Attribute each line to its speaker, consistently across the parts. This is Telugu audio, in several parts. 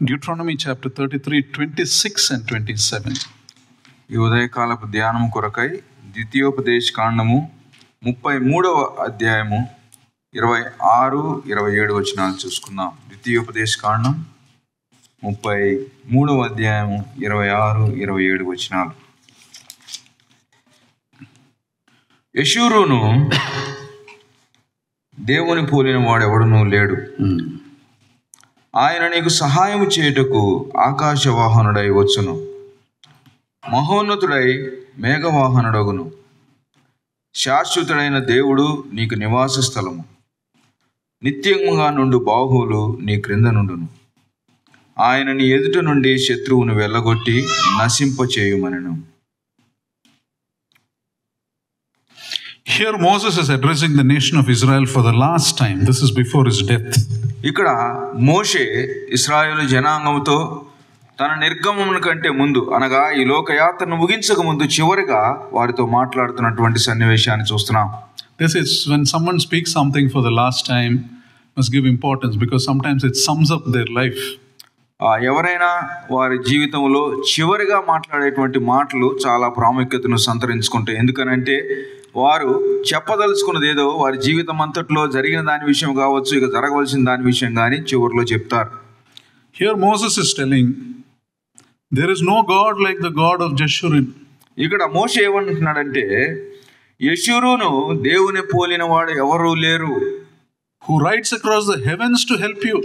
Speaker 1: Deuteronomy chapter 33, 26 and 27.
Speaker 2: ఈ ఉదయకాలపు ధ్యానం కొరకై ద్వితీయోపదేశ కాండము 33వ అధ్యాయము 26-27 వచనాలు చూసుకుందాం. ద్వితీయోపదేశ కాండం 33వ అధ్యాయము 26-27 వచనాలు. యెషూరును దేవుని పోలిన వాడెవడునూ లేడు. ఆయన నీకు సహాయము చేయుటకు ఆకాశవాహనుడై వచ్చును, మహోన్నతుడై మేఘవాహనుడగును. శాశ్వతుడైన దేవుడు నీకు నివాస స్థలము, నిత్యముగా నుండు బాహువులు నీ క్రింద నుండును. ఆయన నీ ఎదుట నుండి శత్రువును వెళ్ళగొట్టి నశింపచేయుమనెను.
Speaker 1: Here Moses is addressing the nation of Israel for the last time. This is before his death.
Speaker 2: ఇక్కడ మోషే ఇశ్రాయేలు జనాంగంతో తన నిర్గమనం కంటే ముందు, అనగా ఈ లోకయాత్రను ముగించక ముందు చివరిగా వారితో మాట్లాడుతున్నటువంటి సన్నివేశాన్ని చూస్తున్నాం.
Speaker 1: This is when someone speaks something for the last time, must give importance because sometimes it sums up their life.
Speaker 2: ఎవరైనా వారి జీవితంలో చివరిగా మాట్లాడేటువంటి మాటలు చాలా ప్రాముఖ్యతను సంతరించుకుంటాయి. ఎందుకనంటే వారు చెప్పదలుచుకున్నది ఏదో వారి జీవితం అంతట్లో జరిగిన దాని విషయం కావచ్చు, ఇక జరగవలసిన దాని విషయం కానీ చివరిలో చెప్తారు.
Speaker 1: Here Moses is telling, there is no God like the God of Jeshurun.
Speaker 2: ఇక్కడ మోషే ఏమంటున్నాడంటే, యెషూరును దేవుని పోలిన వాడు ఎవరూ లేరు.
Speaker 1: Who rides across the heavens to help you.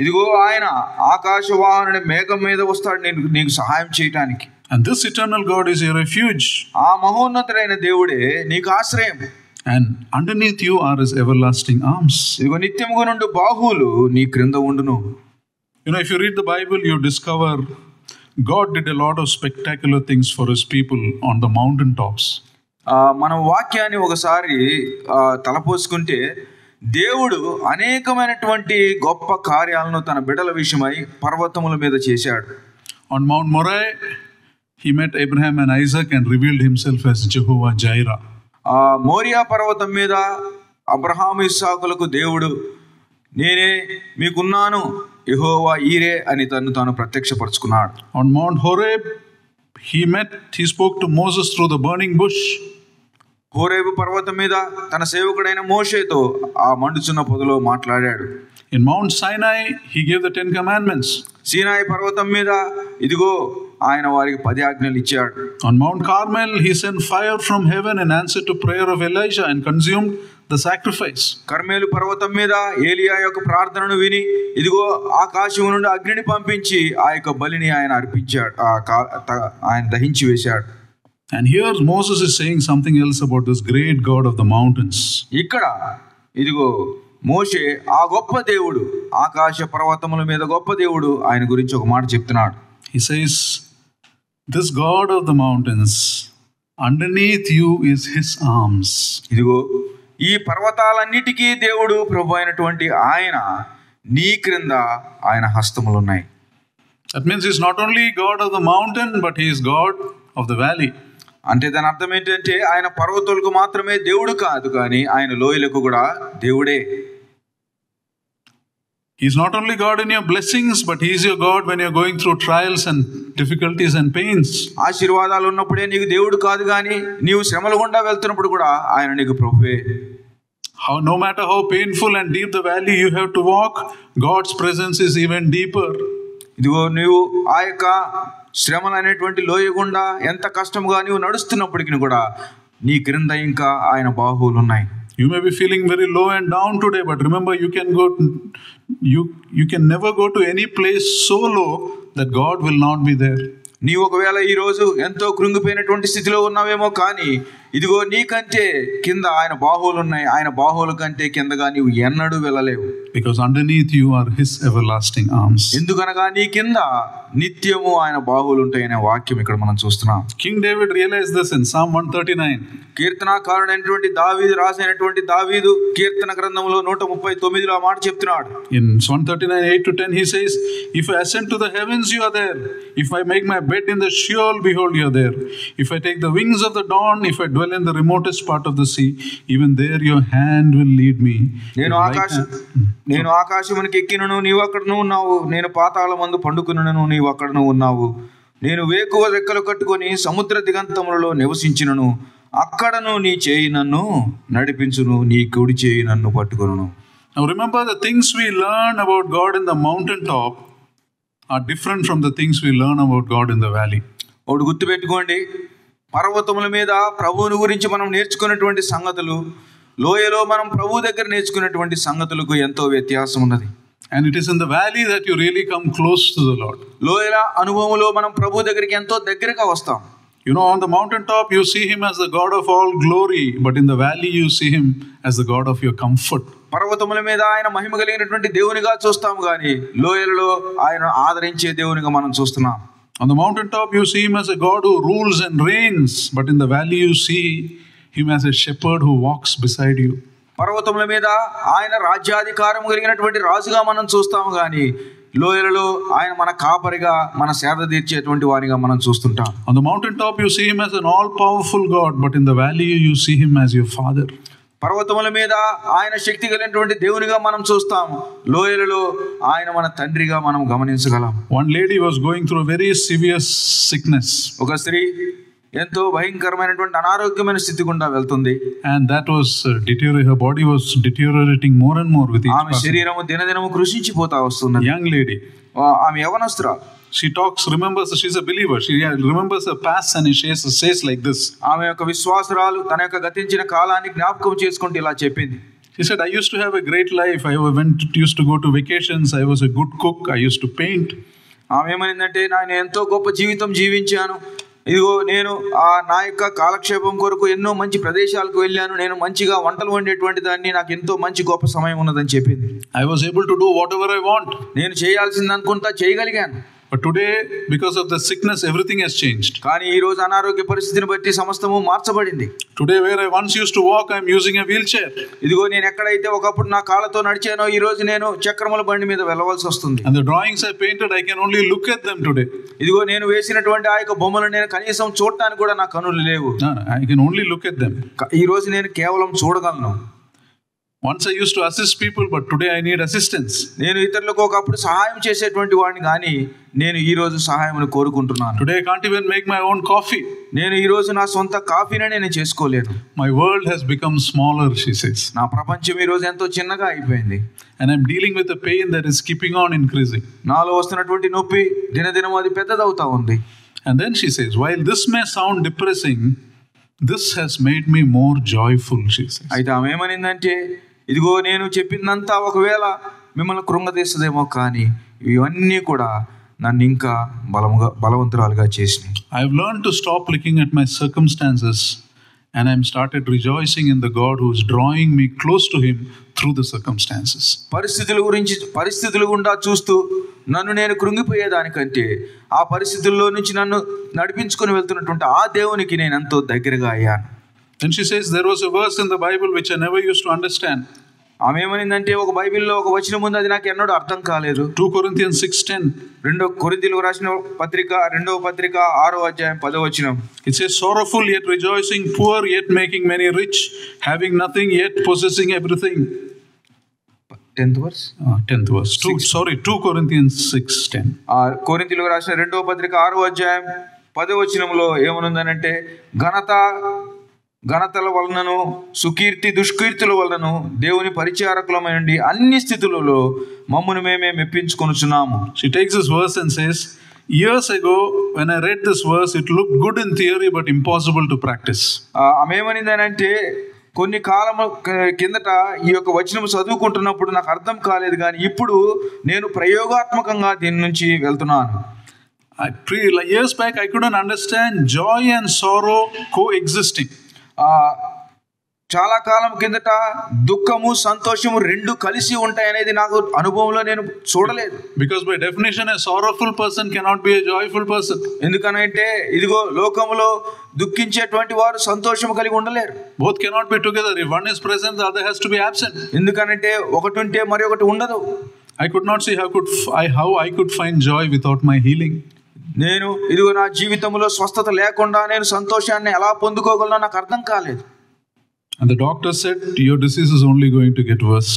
Speaker 2: ఇదిగో ఆయన ఆకాశవాహనుడి మేఘం మీద వస్తాడు నీకు సహాయం చేయటానికి.
Speaker 1: And this eternal God is your refuge.
Speaker 2: ఆ మహోన్నతుడైన దేవుడే నీకు ఆశ్రయం.
Speaker 1: And underneath you are his everlasting arms.
Speaker 2: ఇదిగో నిత్యముగా నుండి బాహువులు నీ క్రింద ఉండును.
Speaker 1: You know, if you read the Bible, you discover God did a lot of spectacular things for his people on the mountain tops.
Speaker 2: మనం వాక్యాన్ని ఒకసారి తలపోసుకుంటే దేవుడు అనేకమైనటువంటి గొప్ప కార్యాలను తన బిడ్డల విషయమై పర్వతముల మీద చేశాడు.
Speaker 1: On Mount Moriah, he met Abraham and Isaac and revealed himself as Jehovah Jireh.
Speaker 2: Morya పర్వతం మీద అబ్రహాము ఇస్సాకులకు దేవుడు నేనే మీకున్నాను, యెహోవా ఈరే అని తాను ప్రత్యక్షపరుచుకున్నాడు.
Speaker 1: On Mount Horeb, he spoke to Moses through the burning bush.
Speaker 2: Horeb పర్వతం మీద తన సేవకుడైన మోషేతో ఆ మండుచున్న పొదలో మాట్లాడాడు.
Speaker 1: In Mount Sinai, he gave the 10 commandments.
Speaker 2: సీనాయి పర్వతం మీద ఇదిగో ఆయన వారికి 10 ఆజ్ఞలు ఇచ్చాడు.
Speaker 1: On Mount Carmel, he sent fire from heaven in answer to prayer of Elijah and consumed the sacrifice.
Speaker 2: Carmel పర్వతం మీద ఏలియా యొక్క ప్రార్థనను విని ఇదిగో ఆకాశం నుండి అగ్నిని పంపించి ఆ యొక్క బలిని ఆయన అర్పించాడు, ఆయన దహించి వేశాడు.
Speaker 1: And here Moses is saying something else about this great God of the mountains.
Speaker 2: ఇక్కడ ఇదిగో మోషే ఆ గొప్ప దేవుడు, ఆకాశ పర్వతముల మీద గొప్ప దేవుడు ఆయన గురించి ఒక మాట చెప్తున్నాడు.
Speaker 1: He says, this God of the mountains, underneath you is his arms.
Speaker 2: ఇదిగో ఈ పర్వతాలన్నిటికీ దేవుడు ప్రభు అయినటువంటి ఆయన నీ క్రింద ఆయన హస్తములు ఉన్నాయి.
Speaker 1: That means he's not only God of the mountain, but he is God of the valley.
Speaker 2: అంటే దాని అర్థం ఏంటంటే ఆయన పర్వతాలకు మాత్రమే దేవుడు కాదు, కానీ ఆయన లోయలకు కూడా దేవుడే.
Speaker 1: He's not only God in your blessings, but he's your God when you're going through trials and difficulties and pains.
Speaker 2: ఆశీర్వాదాలు ఉన్నప్పుడే నీకు దేవుడు కాదు, కానీ నీవు శ్రమల గుండా వెళ్తున్నప్పుడు కూడా ఆయన నీకు ప్రభువే.
Speaker 1: No matter how painful and deep the valley you have to walk, God's presence is even deeper.
Speaker 2: ఇదిగో నీవు ఆ యొక్క శ్రమలు అనేటువంటి లోయ గుండా ఎంత కష్టంగా నీవు నడుస్తున్నప్పటికీ కూడా నీ క్రింద ఇంకా ఆయన బాహువులు ఉన్నాయి.
Speaker 1: You may be feeling very low and down today, but remember you can never go to any place so low that God will not be there.
Speaker 2: నీవు ఒకవేళ ఈ రోజు ఎంతో కృంగిపోయినటువంటి స్థితిలో ఉన్నావేమో, కానీ ఇదిగో నీకంటే కింద ఆయన బాహువులు ఉన్నాయి. ఆయన బాహువుల కంటే కిందగా నీవు ఎన్నడూ వెళ్ళలేవు.
Speaker 1: Because underneath you are his everlasting arms.
Speaker 2: ఎందుకనగా నీ కింద నిత్యము ఆయన బాహువులు ఉంటాయనే వాక్యం ఇక్కడ మనం చూస్తున్నాం.
Speaker 1: King David realized this in Psalm 139.
Speaker 2: కీర్తనాకారుడైనటువంటి దావీదు రాసినటువంటి దావీదు కీర్తన గ్రంథంలో 139లో ఆ మాట చెప్తున్నాడు.
Speaker 1: In 139:8-10 he says, if I ascend to the heavens, you are there. If I make my bed in the Sheol, behold, you are there. If I take the wings of the dawn, if I dwell in the remotest part of the sea, even there your hand will lead me.
Speaker 2: నేను నేను ఆకాశమునికి ఎక్కినను నీవు అక్కడను ఉన్నావు, నేను పాతాళమందు పండుకునను నీవు అక్కడను ఉన్నావు, నేను వేకువ రెక్కలు కట్టుకొని సముద్ర దిగంతములలో నివసించినను అక్కడను నీ చేయి నన్ను నడిపించును, నీ కుడి చేయి నన్ను పట్టుకొనును.
Speaker 1: Now remember, the things we learn about God in the mountaintop are different from the things we learn about God in the valley.
Speaker 2: ఒకటి గుర్తుపెట్టుకోండి, పర్వతముల మీద ప్రభువుని గురించి మనం నేర్చుకున్నటువంటి సంగతులు లోయలో మనం ప్రభు దగ్గర నేర్చుకున్నటువంటి సంగతులకు ఎంతో వ్యత్యాసం ఉన్నది.
Speaker 1: And it is in the valley that you really come close to the Lord.
Speaker 2: లోయల అనుభవంలో మనం ప్రభు దగ్గరికి ఎంతో దగ్గరగా వస్తాం.
Speaker 1: You know, on the mountaintop you see him as the God of all glory, but in the valley you see him as the God of your comfort.
Speaker 2: పర్వతముల మీద ఆయన మహిమ కలిగినటువంటి దేవునిగా చూస్తాం, కానీ లోయలలో ఆయన ఆదరించే దేవునిగా మనం చూస్తున్నాం.
Speaker 1: On the mountaintop you see him as a God who rules and reigns, but in the valley you see him as a shepherd who walks beside you.
Speaker 2: పర్వతముల మీద ఆయన రాజ్యాధికారం కలిగినటువంటి రాజుగా మనం చూస్తాం, కానీ లోయలలో ఆయన మన కాపరిగా మన సేద తీర్చేటువంటి వారిగా మనం చూస్తుంటాం.
Speaker 1: On the mountaintop you see him as an all powerful God, but in the valley you see him as your father.
Speaker 2: పర్వతముల మీద ఆయన శక్తి కలిగినటువంటి దేవునిగా మనం చూస్తాం, లోయలలో ఆయన మన తండ్రిగా మనం గమనించగలం.
Speaker 1: One lady was going through a very severe sickness.
Speaker 2: ఒక స్త్రీ ఎంతో భయంకరమైనటువంటి అనారోగ్యమైన స్థితి గుండా వెళ్తుంది.
Speaker 1: And that was her body was deteriorating more and more with each
Speaker 2: ఆమె శరీరము దినదినము కృషించిపోతా వస్తుంది.
Speaker 1: Young lady.
Speaker 2: ఆమె యవనస్తురాలు.
Speaker 1: She remembers, she's a believer. She remembers her past and she says like this.
Speaker 2: ఆమె యొక్క విశ్వాసరాలు తన యొక్క గతించిన కాలాన్ని జ్ఞాపకం చేసుకుంటూ ఇలా చెప్పింది.
Speaker 1: She said, I used to have a great life. I used to go to vacations. I was a good cook. I used to paint.
Speaker 2: ఆమె ఏమనిందంటే, నేను ఎంతో గొప్ప జీవితం జీవించాను. ఇదిగో నేను నా యొక్క కాలక్షేపం కొరకు ఎన్నో మంచి ప్రదేశాలకు వెళ్ళాను. నేను మంచిగా వంటలు వండేటువంటి దాన్ని, నాకు ఎంతో మంచి గొప్ప సమయం ఉన్నదని చెప్పింది.
Speaker 1: I was able to do whatever I want.
Speaker 2: నేను చేయాల్సింది అనుకుంటా చేయగలిగాను.
Speaker 1: But today, because of the sickness, everything has changed.
Speaker 2: కానీ ఈ రోజు అనారోగ్య పరిస్థితిని బట్టి సమస్తము మార్చబడింది.
Speaker 1: Today, where I once used to walk, I am using a wheelchair.
Speaker 2: ఇదిగో నేను ఎక్కడైతే ఒకప్పుడు నా కాళ్ళతో నడిచానో, ఈ రోజు నేను చక్రముల బండి మీద వెళ్ళవలసి వస్తుంది.
Speaker 1: And the drawings I painted, I can only look at them today.
Speaker 2: ఇదిగో నేను వేసినటువంటి ఆ యొక్క బొమ్మలు నేను కనీసం చూడటానికి కూడా నా కనులు లేవు.
Speaker 1: I can only look at them.
Speaker 2: ఈ రోజు నేను కేవలం చూడగలను.
Speaker 1: Once I used to assist people, but today I need assistance.
Speaker 2: నేను ఇతరులకు ఒకప్పుడు సహాయం చేసేటువంటి వాడిని, కానీ నేను ఈ రోజు సహాయమును కోరుకుంటున్నాను.
Speaker 1: Today I can't even make my own coffee.
Speaker 2: నేను ఈ రోజు నా సొంత కాఫీనే నేను చేసుకోలేను.
Speaker 1: My world has become smaller, she says.
Speaker 2: నా ప్రపంచం ఈ రోజు ఎంతో చిన్నగా అయిపోయింది.
Speaker 1: And I'm dealing with a pain that is keeping on increasing.
Speaker 2: నాలో వస్తున్నటువంటి నొప్పి దినదినం అది పెద్దదవుతా ఉంది.
Speaker 1: And then she says, while this may sound depressing, this has made me more joyful, she says.
Speaker 2: అయితే ఆమె ఏమనిందంటే, ఇదిగో నేను చెప్పిందంతా ఒకవేళ మిమ్మల్ని కృంగతీస్తుందేమో, కానీ ఇవన్నీ కూడా నన్ను ఇంకా బలవంతురాలుగా చేసినాయి.
Speaker 1: I've learned to stop looking at my circumstances and I'm started rejoicing in the God who is drawing me close to him through the circumstances.
Speaker 2: పరిస్థితుల గుండా చూస్తూ నన్ను నేను కృంగిపోయేదానికంటే ఆ పరిస్థితుల్లో నుంచి నన్ను నడిపించుకొని వెళ్తున్నటువంటి ఆ దేవునికి నేను ఎంతో దగ్గరగా అయ్యాను.
Speaker 1: Then she says, there was a verse in the Bible which I never used to understand.
Speaker 2: ఆమె ఏమనిందంటే, ఒక బైబిల్లో ఒక వచనం ఉంది, అది నాకు ఎన్నడూ అర్థం కాలేదు.
Speaker 1: 2 Corinthians 6:10.
Speaker 2: 2 కొరింథీయులకు రాసిన పత్రిక 2వ పత్రిక 6వ అధ్యాయం 10వ వచనం.
Speaker 1: It says, sorrowful yet rejoicing, poor yet making many rich, having nothing yet possessing everything.
Speaker 2: 10th verse.
Speaker 1: 10th verse. 2 Corinthians 6:10.
Speaker 2: కొరింథీయులకు రాసిన 2వ పత్రిక 6వ అధ్యాయం 10వ వచనంలో ఏమనుందనంటే, ఘనతల వలనను సుకీర్తి దుష్కీర్తుల వలనను దేవుని పరిచారకులమైనండి అన్ని స్థితులలో మమ్మును మేమే మెప్పించుకొనుచున్నాము.
Speaker 1: She takes this verse and says, years ago when I read this verse, it looked good in theory but impossible to practice.
Speaker 2: ఆమె ఏమనిందనంటే, కొన్ని కాలము కిందట ఈ యొక్క వచనం చదువుకుంటున్నప్పుడు నాకు అర్థం కాలేదు, కానీ ఇప్పుడు నేను ప్రయోగాత్మకంగా దీని నుంచి వెళ్తున్నాను.
Speaker 1: Years back I couldn't understand joy and sorrow coexisting.
Speaker 2: చాలా కాలం కిందట దుఃఖము సంతోషము రెండు కలిసి ఉంటాయి అనేది నాకు అనుభవంలో నేను చూడలేదు.
Speaker 1: Because by definition a sorrowful person cannot be a joyful person.
Speaker 2: ఎందుకనంటే ఇదిగో లోకములో దుఃఖించేటువంటి వారు సంతోషం కలిగి ఉండలేరు.
Speaker 1: Both cannot be together. If one is present, the other has to be absent.
Speaker 2: ఎందుకనంటే ఒకటి ఉంటే మరి ఒకటి ఉండదు.
Speaker 1: I could not see how I could find joy without my healing.
Speaker 2: నేను ఇదిగో నా జీవితంలో స్వస్థత లేకుండా నేను సంతోషాన్ని ఎలా పొందుకోగలనో నాకు అర్థం కాలేదు.
Speaker 1: And the doctor said, your disease is only going to get worse.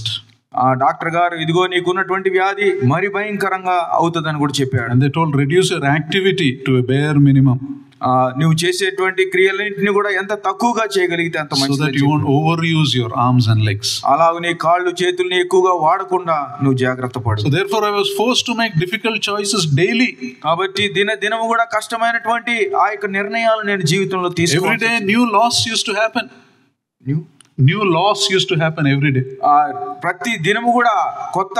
Speaker 2: ఆ డాక్టర్ గారు ఇదిగో నీకున్నటువంటి వ్యాధి మరి భయంకరంగా అవుతుందని కూడా చెప్పాడు.
Speaker 1: And they told, reduce your activity to a bare minimum.
Speaker 2: నువ్వు చేసేటువంటి క్రియలన్నింటినీ కూడా ఎంత తక్కువగా చేయగలిగితే అంత మంచిది.
Speaker 1: So that you won't overuse your arms and legs.
Speaker 2: అలాగే నీ కాళ్ళు చేతుల్ని ఎక్కువగా వాడకుండా నువ్వు జాగ్రత్త పడు.
Speaker 1: So therefore I was forced to make difficult choices daily.
Speaker 2: కాబట్టి దినము కూడా కష్టమైనటువంటి ఆ యొక్క నిర్ణయాలు నేను జీవితంలో తీసుకోవాలి.
Speaker 1: Every day new loss used to happen. New loss used to happen every day.
Speaker 2: ప్రతి దినము కూడా కొత్త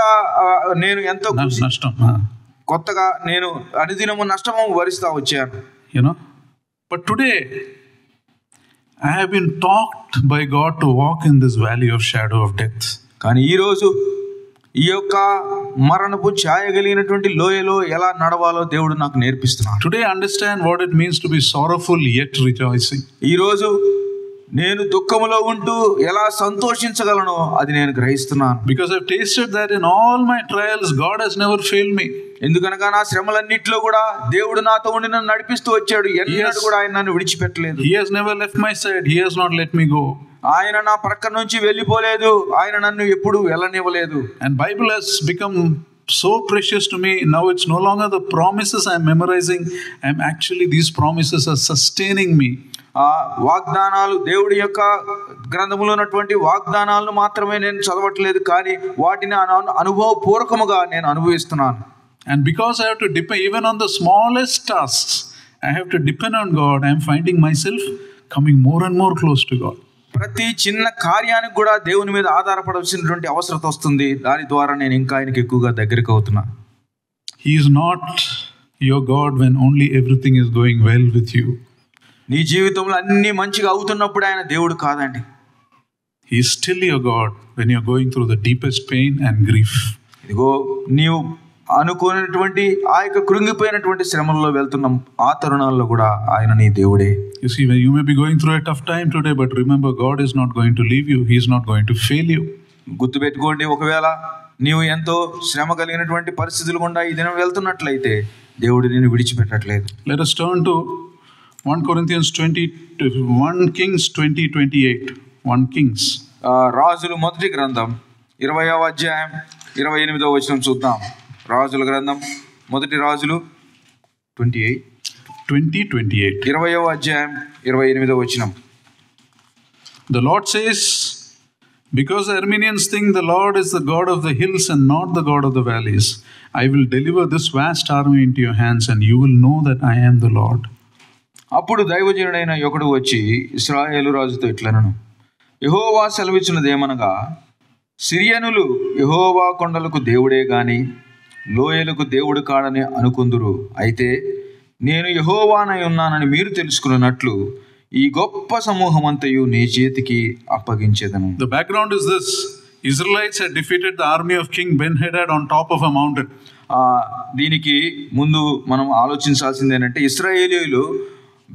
Speaker 2: నేను ఎంతో
Speaker 1: నష్టం
Speaker 2: కొత్తగా నేను అనుదినము నష్టము భరిస్తా వచ్చాను.
Speaker 1: You know, but today I have been taught by God to walk in this valley of shadow of death.
Speaker 2: కానీ ఈ రోజు ఈ యొక్క మరణపు ఛాయ కలిగినటువంటి లోయలో ఎలా నడవాలో దేవుడు నాకు నేర్పిస్తున్నాడు.
Speaker 1: Today I understand what it means to be sorrowful yet rejoicing.
Speaker 2: ఈ రోజు నేను దుఃఖములో ఉంటూ ఎలా సంతోషించగలను అది నేను గ్రహిస్తున్నాను.
Speaker 1: Because I've tasted that in all my trials God has never failed me.
Speaker 2: ఎందుకనగా నా శ్రమలన్నిటిలో కూడా దేవుడు నాతో ఉండి నన్ను నడిపిస్తూ వచ్చాడు. ఎన్నడూ కూడా ఆయన నన్ను విడిచిపెట్టలేదు.
Speaker 1: He has never left my side. He has not let me go.
Speaker 2: ఆయన నా ప్రక్క నుంచి వెళ్ళిపోలేదు. ఆయన నన్ను ఎప్పుడు వెళ్ళనివ్వలేదు.
Speaker 1: And Bible has become so precious to me. Now it's no longer the promises I'm memorizing. I'm actually, these promises are sustaining me.
Speaker 2: వాగ్దానాలు దేవుడి యొక్క గ్రంథములో ఉన్నటువంటి వాగ్దానాలను మాత్రమే నేను చదవట్లేదు, కానీ వాటిని అనుభవపూర్వకముగా నేను అనుభవిస్తున్నాను.
Speaker 1: And because I have to depend even on the smallest tasks, I have to depend on God. I am finding myself coming more and more close to God.
Speaker 2: ప్రతి చిన్న కార్యానికి కూడా దేవుని మీద ఆధారపడాల్సినటువంటి అవసరం వస్తుంది. దాని ద్వారా నేను ఇంకా ఆయనకి ఎక్కువగా దగ్గరికి అవుతున్నాను.
Speaker 1: He is not your God when only everything is going well with you.
Speaker 2: నీ జీవితంలో అన్ని మంచిగా అవుతున్నప్పుడు ఆయన దేవుడు కాదండి.
Speaker 1: He is still your God when you are going through the deepest pain and grief.
Speaker 2: ఇదిగో నీవు అనుకోనటువంటి ఆ యొక్క కృంగిపోయినటువంటి శ్రమల్లో వెళ్తున్న ఆ తరుణాల్లో కూడా ఆయన నీ దేవుడే.
Speaker 1: You see, when you may be going through a tough time today, but remember, God is not going to leave you. He is not going to fail you.
Speaker 2: గుర్తుపెట్టుకోండి, ఒకవేళ నీవు ఎంతో శ్రమ కలిగినటువంటి పరిస్థితులు గుండా ఈ దినం వెళ్తున్నట్లయితే దేవుడు నిన్ను విడిచిపెట్టట్లేదు.
Speaker 1: Let us turn to 1 Corinthians 1 Kings 20:28. 1 Kings.
Speaker 2: రాజులు మొదటి గ్రంథం 20వ అధ్యాయం 28వ వచనం చూద్దాం. రాజుల గ్రంథం మొదటి రాజులు
Speaker 1: 20:28.
Speaker 2: 20వ అధ్యాయం 28వ వచనం.
Speaker 1: The Lord says, because the Armenians think the Lord is the God of the hills and not the God of the valleys, I will deliver this vast army into your hands and you will know that I am the Lord.
Speaker 2: అప్పుడు దైవజనుడైన ఒకడు వచ్చి ఇశ్రాయేలు రాజుతో ఇట్లనను, యెహోవా సెలవిచ్చినదేమనగా, సిరియనులు యెహోవా కొండలకు దేవుడే గాని లోయలకు దేవుడు కాడని అనుకుందురు. అయితే నేను యెహోవానై ఉన్నానని మీరు తెలుసుకున్నట్లు ఈ గొప్ప సమూహం అంతయు నీ చేతికి అప్పగించేదను.
Speaker 1: The background is this: Israelites had defeated the army of King Ben-Hadad on top of a mountain.
Speaker 2: దీనికి ముందు మనం ఆలోచించాల్సింది ఏంటంటే, ఇశ్రాయేలీయులు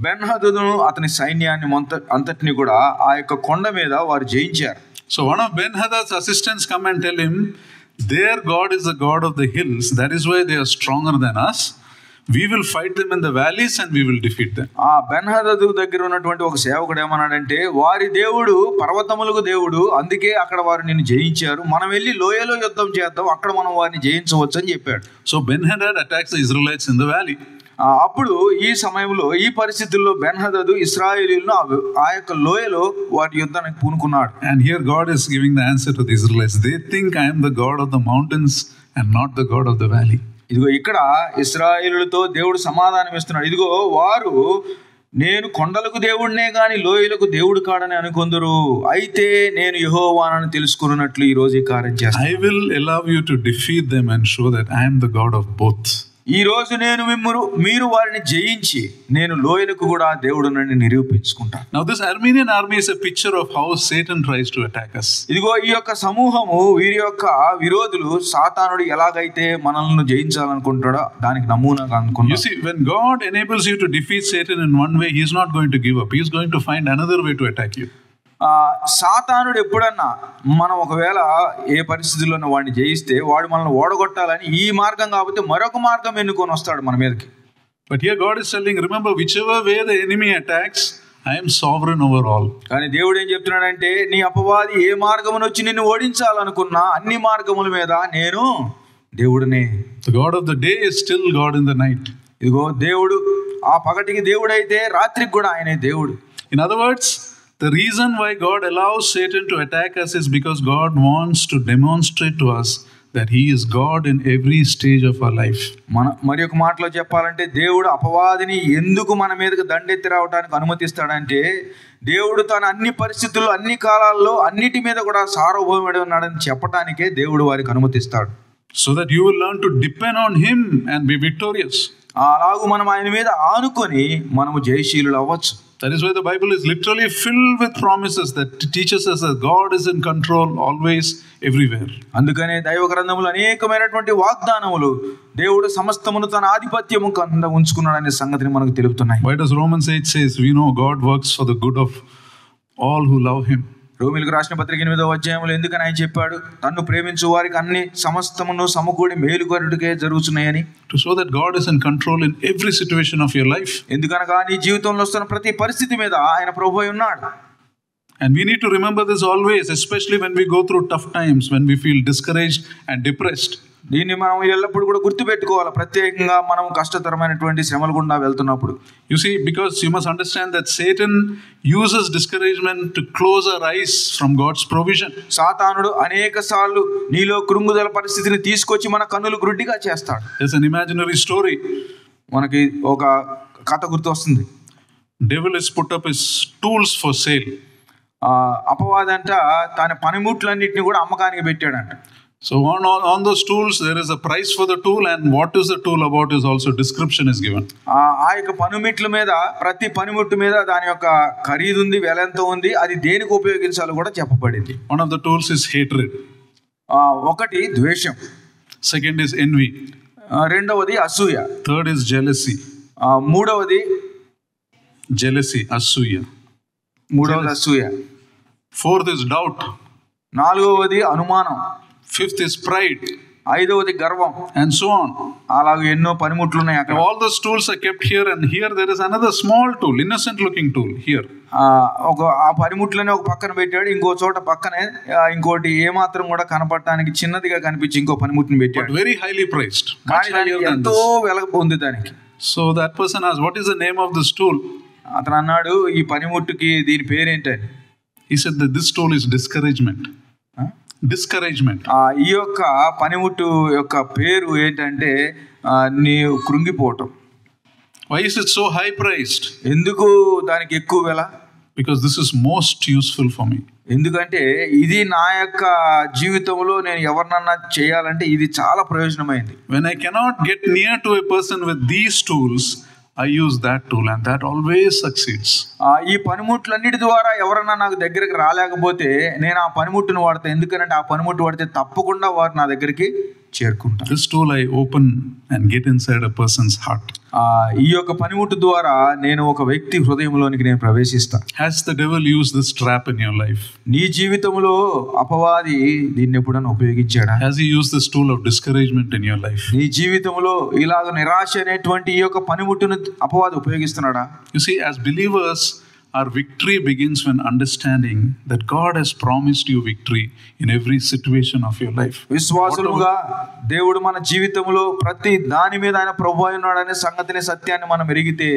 Speaker 2: బెన్హదదును అతని సైన్యాన్ని అంతటిని కూడా ఆ యొక్క కొండ మీద వారు జయించారు.
Speaker 1: So one of Ben-Hadad's assistants come and tell him, their God is the God of the hills. That is why they are stronger than us. We will fight them in the valleys and we will defeat them.
Speaker 2: ఆ బెన్హదదు దగ్గర ఉన్నటువంటి ఒక సేవకుడు ఏమన్నాడంటే, వారి దేవుడు పర్వతములకు దేవుడు, అందుకే అక్కడ వారు నిన్ను జయించారు. మనం వెళ్ళి లోయలో యుద్ధం చేద్దాం, అక్కడ మనం వారిని జయించవచ్చు అని చెప్పాడు.
Speaker 1: So Ben-Hadad attacks the Israelites in the valley.
Speaker 2: అప్పుడు ఈ సమయంలో ఈ పరిస్థితుల్లో బెన్హదదు ఇశ్రాయేలీయులను ఆ యొక్క లోయలో వారి యుద్ధానికి పూనుకున్నాడు.
Speaker 1: And here God is giving the answer to the Israelites. They think I am the God of the mountains and not the God of the valley.
Speaker 2: ఇదిగో ఇక్కడ ఇశ్రాయేలులతో దేవుడు సమాధానం ఇస్తున్నాడు. ఇదిగో వారు నేను కొండలకు దేవుడినే గాని లోయలకు దేవుడు కాడని అనుకొందరు. అయితే నేను యెహోవానని తెలుసుకున్నట్లు ఈ రోజు ఈ కార్యం చేస్తాను.
Speaker 1: I will allow you to defeat them and show that I am the God of both.
Speaker 2: ఈ రోజు నేను మీరు వారిని జయించి నేను లోయలకు కూడా దేవుడునని నిరూపించుకుంటాను.
Speaker 1: Now this Armenian army is a picture of how Satan tries to attack us.
Speaker 2: ఇదిగో ఈ యొక్క సమూహము వీరి యొక్క విరోధులు సాతానుడు ఎలాగైతే మనల్ని జయించాలనుకుంటాడో దానికి నమూనాగా అనుకున్నాడు.
Speaker 1: You see, when God enables you to defeat Satan in one way, he is not going to give up. He is going to find another way to attack you.
Speaker 2: సాతానుడు ఎప్పుడన్నా మనం ఒకవేళ ఏ పరిస్థితుల్లోనూ వాడిని జయిస్తే వాడు మనల్ని ఓడగొట్టాలని ఈ మార్గం కాకపోతే మరొక మార్గం ఎన్నుకొని వస్తాడు మన మీదకి.
Speaker 1: But here God is telling, remember, whichever way the enemy attacks, I am sovereign over all.
Speaker 2: కానీ దేవుడు ఏం చెప్తున్నాడంటే నీ అపవాది ఏ మార్గమున వచ్చి నిన్ను ఓడించాలనుకున్నా అన్ని మార్గముల మీద నేను దేవుడినే.
Speaker 1: The God of the day is still God in the night.
Speaker 2: ఇదిగో దేవుడు ఆ పగటికి దేవుడైతే రాత్రికి కూడా ఆయనే దేవుడు.
Speaker 1: In other words, the reason why God allows Satan to attack us is because God wants to demonstrate to us that he is God in every stage of our life.
Speaker 2: మరి ఒక మాటలో చెప్పాలంటే దేవుడు అపవాదిని ఎందుకు మన మీదకి దండెత్తి రావడానికి అనుమతిస్తాడంటే దేవుడు తన అన్ని పరిస్థితుల్లో అన్ని కాలాల్లో అన్నిటి మీద కూడా సార్వభౌముడు ఉన్నాడని చెప్పడానికే దేవుడు వారికి అనుమతిస్తాడు.
Speaker 1: So that you will learn to depend on him and be victorious.
Speaker 2: అలాగూ మనం ఆయన మీద ఆనుకొని మనము జయశీలులు అవ్వచ్చు.
Speaker 1: That is why the Bible is literally filled with promises that teaches us that God is in control always, everywhere.
Speaker 2: అందుకనే దైవ గ్రంథములో అనేకమైనటువంటి వాగ్దానములు దేవుడు సమస్తమును తన ఆధిపత్యము కింద ఉంచుకున్నాడనే సంగతిని మనకు తెలుపుతున్నాయి.
Speaker 1: Why does Romans 8 says we know God works for the good of all who love him?
Speaker 2: రోమీయులకు రాసిన పత్రిక 8వ అధ్యాయంలో ఎందుకని ఆయన చెప్పాడు తన్ను ప్రేమించు వారికి అన్ని సమస్తమును సమకూడి మేలు కొరటుకే జరుగుతున్నాయని.
Speaker 1: To show that God is in control in every situation of your life.
Speaker 2: ఎందుకనగా నీ జీవితంలో వస్తున్న ప్రతి పరిస్థితి మీద ఆయన ప్రభువై ఉన్నాడు.
Speaker 1: And we need to remember this always, especially when we go through tough times, when we feel discouraged and depressed.
Speaker 2: దీన్ని మనం ఎల్లప్పుడూ కూడా గుర్తుపెట్టుకోవాలి, ప్రత్యేకంగా మనం కష్టతరమైనటువంటి శ్రమల గుండా వెళ్తున్నప్పుడు.
Speaker 1: You see, because you must understand that Satan uses discouragement to close our eyes from God's provision.
Speaker 2: సాతానుడు అనేక సార్లు నీలో కృంగుదల పరిస్థితిని తీసుకొచ్చి మన కన్నులు గుడ్డిగా చేస్తాడు.
Speaker 1: There's an imaginary story.
Speaker 2: మనకి ఒక కథ గుర్తు వస్తుంది.
Speaker 1: Devil has put up his tools for sale.
Speaker 2: అపవాదంట తన పనిముట్లన్నిటిని కూడా అమ్మకానికి పెట్టాడంట.
Speaker 1: So on those tools there is a price for the tool, and what is the tool about is also description is given.
Speaker 2: ఆ యొక్క పనిముట్ల మీద ప్రతి పనిముట్టు మీద దాని యొక్క ఖరీదు ఉంది, వెల ఎంత ఉంది, అది దేనికి ఉపయోగించాలో కూడా చెప్పబడింది.
Speaker 1: One of the tools is hatred.
Speaker 2: ఒకటి ద్వేషం.
Speaker 1: Second is envy.
Speaker 2: రెండవది అసూయ.
Speaker 1: Third is jealousy.
Speaker 2: మూడవది
Speaker 1: అసూయ.
Speaker 2: అసూయ.
Speaker 1: Fourth is doubt.
Speaker 2: నాలుగవది అనుమానం.
Speaker 1: Fifth is pride.
Speaker 2: ఐదవది గర్వం.
Speaker 1: And so on.
Speaker 2: అలాగే ఎన్నో పనిముట్లు ఉన్నాయి అక్కడ.
Speaker 1: All those tools are kept here, and here there is another small tool, innocent looking tool here.
Speaker 2: ఆ పనిముట్లని ఒక పక్కన పెట్టాడు, ఇంకో చోట పక్కనే ఇంకోటి ఏమాత్రం కూడా కనపడటానికి చిన్నదిగా కనిపించి ఇంకో పనిముట్ని పెట్టాడు.
Speaker 1: Very highly priced.
Speaker 2: ఎంతో వెల ఉంది దానికి.
Speaker 1: So that person asked, what is the name of this tool?
Speaker 2: అతను అన్నాడు ఈ పనిముట్టుకి దీని పేరేంటని.
Speaker 1: He said that this tool is discouragement.
Speaker 2: ఈ యొక్క పనిముట్టు యొక్క పేరు ఏంటంటే నీ కృంగిపోవటం.
Speaker 1: Why is it so high priced?
Speaker 2: ఎందుకు దానికి ఎక్కువ వెల?
Speaker 1: Because this is most useful for me.
Speaker 2: ఎందుకంటే ఇది నా యొక్క జీవితంలో నేను ఎవరినన్నా చేయాలంటే ఇది చాలా ప్రయోజనమైంది.
Speaker 1: When I cannot get near to a person with these tools, I use that tool, and that always succeeds.
Speaker 2: ఈ పనిముట్లన్నిటి ద్వారా ఎవరన్నా నాకు దగ్గరికి రాలేకపోతే నేను ఆ పనిముట్టును వాడతా. ఎందుకంటే ఆ పనిముట్టు వాడితే తప్పకుండా వారు నా దగ్గరికి చేరుకుంటారు.
Speaker 1: This tool I open and get inside a person's heart.
Speaker 2: ఈ యొక్క పనిముట్టు ద్వారా నేను ఒక వ్యక్తి హృదయంలోనికి నేను ప్రవేశిస్తా.
Speaker 1: Has the devil used this trap in your life?
Speaker 2: నీ జీవితంలో అపవాది దీన్ని ఎప్పుడైనా ఉపయోగించాడా?
Speaker 1: Has he used this tool of discouragement in your life?
Speaker 2: నీ జీవితంలో ఇలాగ నిరాశ అనేటువంటి ఈ యొక్క పనిముట్టును అపవాది ఉపయోగిస్తున్నాడా?
Speaker 1: You see, as believers, our victory begins when understanding that God has promised you victory in every situation of your life.
Speaker 2: విశ్వాసులుగా దేవుడు మన జీవితంలో ప్రతి దాని మీద ఆయన ప్రభువై ఉన్నాడనే సంగతిని సత్యాన్ని మనం ఎరిగితే